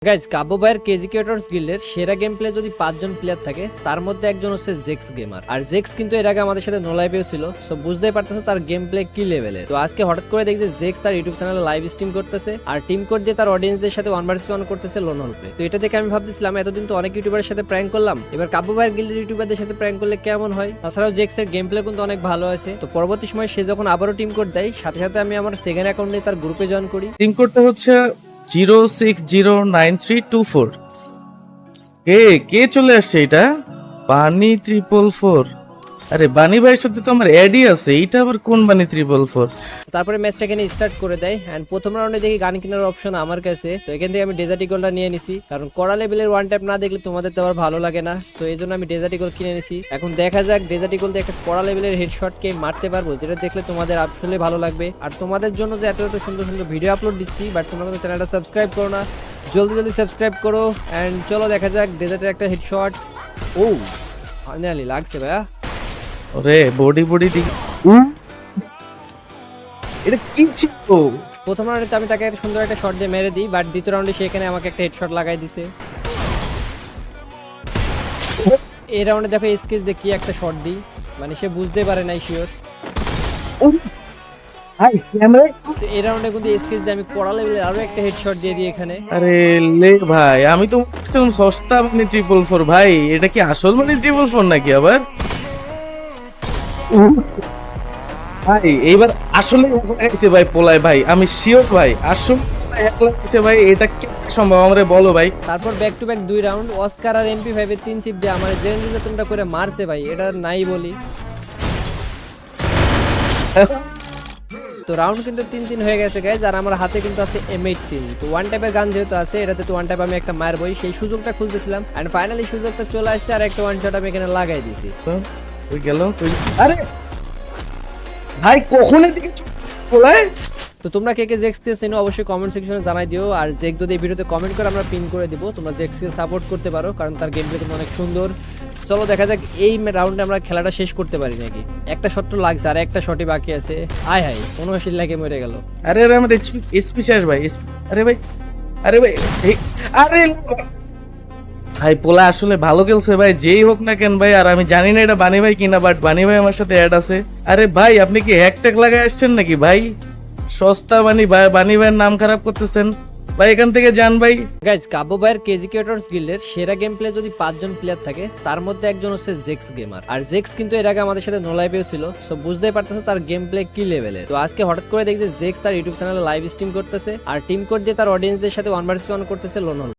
Guys কাব্য ভাইয়ের KG creators গিল্ডের সেরা গেম প্লে যদি 5 জন প্লেয়ার থাকে তার মধ্যে একজন হচ্ছে জেক্স গেমার। আর জেক্স কিন্তু এর আগে আমাদের সাথে নো লাইভেও ছিল, সো বুঝতেই পারতেছো তার গেম প্লে কি লেভেলের। তো আজকে হঠাৎ করে দেখছি জেক্স তার ইউটিউব চ্যানেলে লাইভ স্ট্রিম করতেছে আর টিম কোড দিয়ে তার অডিয়েন্সদের সাথে 1v1 করতেছে লোন হলপে। তো এটা দেখে আমি ভাবতেছিলাম এতদিন তো অনেক ইউটিউবারের সাথে প্র্যাঙ্ক করলাম, এবার কাব্য ভাইয়ের গিল্ডের ইউটিউবারদের সাথে প্র্যাঙ্ক করলে কেমন হয়। তাছাড়াও জেক্স এর গেম প্লে কিন্তু অনেক ভালো আছে। তো পরবর্তী সময় সে যখন আবারও টিম কোড দেয়, সাথে সাথে আমি আমার সেকেন্ড অ্যাকাউন্ট নিয়ে তার গ্রুপে জয়েন করি। টিম কোডটা হচ্ছে 0609324। কে চলে আসছে? এটা বানি 444। আরে বানি ভাইয়ের সাথে তো আমার অ্যাডই আছে, এইটা আবার কোন বানি 444? তারপরে ম্যাচটা এখানে স্টার্ট করে দেয় এন্ড প্রথম রাউন্ডে দেখি গান কেনার অপশন আমার কাছে। তো এখান থেকে আমি ডেজার্ট ইগলটা নিয়ে নিছি, কারণ কড়া লেভেলের ওয়ান ট্যাপ না দেখলে তোমাদের তো আবার ভালো লাগে না। তো এই জন্য আমি ডেজার্ট ইগল কিনে নিছি। এখন দেখা যাক ডেজার্ট ইগল দিয়ে একটা কড়া লেভেলের হেডশটকে মারতে পারবো, যেটা দেখলে তোমাদের আসলে ভালো লাগবে। আর তোমাদের জন্য যে এত এত সুন্দর সুন্দর ভিডিও আপলোড দিচ্ছি, বাট তোমরা কিন্তু চ্যানেলটা সাবস্ক্রাইব করো না, জলদি জলদি সাবস্ক্রাইব করো। এন্ড চলো দেখা যাক ডেজার্টের একটা হেডশট। ও ফাইনালি লাগছে ভাইয়া। ওরে বডি দি এটা কি ছিল? প্রথম রাউন্ডে আমি তাকে সুন্দর একটা শট দিয়ে মেরে দিই, বাট দ্বিতীয় রাউন্ডে সে এখানে আমাকে একটা হেডশট লাগাই দিছে। এই রাউন্ডে দেখো স্কেচ দিয়ে কি একটা শট দিই, মানে সে বুঝতে পারে নাই শিওর। এই রাউন্ডে কিন্তু স্কেচ দিয়ে আমি কড়া লেভেলের আরো একটা হেডশট দিয়ে দিই এখানে। আরে লে ভাই, আমি তো ভাবছিলাম সস্তা মানে 444। ভাই এটা কি আসল মানে 444 নাকি আবার? ভাই এইবার আসলে লাগাইছে ভাই পোলায় ভাই, আমি শিওর ভাই আসলে লাগাইছে ভাই। এটা কি সম্ভব আমারে বলো ভাই। তারপর back to back 2 round Oscar আর MP5 এর 3 চিপ দিয়ে আমার জেন নির্যাতনটা করে মারছে ভাই, এটা নাই বলি। তো রাউন্ড কিন্তু 3-3 হয়ে গেছে গাইজ, আর আমার হাতে কিন্তু আছে M18। তো ওয়ান টাইপের গান যেহেতু আছে, এটাতে তো ওয়ান টাইপ আমি একটা মারবই, সেই সুযোগটা খুলতেছিলাম এন্ড ফাইনালি সুযোগটা চলে আসছে আর একটা ওয়ান শট আমি এখানে লাগাই দিছি। ওই গেল। আরে ভাই কখন এদিকে পোলায়? তো তোমরা কে কে জেক্সকে চেনো অবশ্যই কমেন্ট সেকশনে জানাই দিও। আর জেক্স যদি এই ভিডিওতে কমেন্ট করে আমরা পিন করে দিব, তোমরা জেক্সকে সাপোর্ট করতে পারো, কারণ তার গেম প্লে কিন্তু অনেক সুন্দর। চলো দেখা যাক এই রাউন্ডে আমরা খেলাটা শেষ করতে পারি নাকি। একটা শট তো লাগছে আর একটা শটই বাকি আছে। আয় হাই 79 লাগে মরে গেল। আরে আরে আমার এসপি শেষ ভাই। আরে ভাই আরে ভাই আরে ভাই পোলা আসলে ভালো খেলছে ভাই, যেই হোক না কেন ভাই। আর আমি জানি না এটা বানি ভাই কিনা, বাট বানি ভাই আমার সাথে অ্যাড আছে। আরে ভাই আপনি কি হ্যাক ট্যাগ লাগাই আসছেন নাকি ভাই? সস্তা বানি ভাই, বানি ভাইয়ের নাম খারাপ করতেছেন ভাই, এখান থেকে যান ভাই। গাইজ কাব্য ভাইয়ের কেজি ক্রিয়েটর্স গিল্ডের সেরা গেম প্লে যদি 5 জন প্লেয়ার থাকে তার মধ্যে একজন হচ্ছে জেক্স গেমার। আর জেক্স কিন্তু এর আগে আমাদের সাথে নো লাইভেও ছিল, সো বুঝতেই পারতেছো তার গেম প্লে কি লেভেলের। তো আজকে হঠাৎ করে দেখছি জেক্স তার ইউটিউব চ্যানেলে লাইভ স্ট্রিম করতেছে আর টিম কোড দিয়ে তার অডিয়েন্সদের সাথে 1v1 করতেছে লোন হল।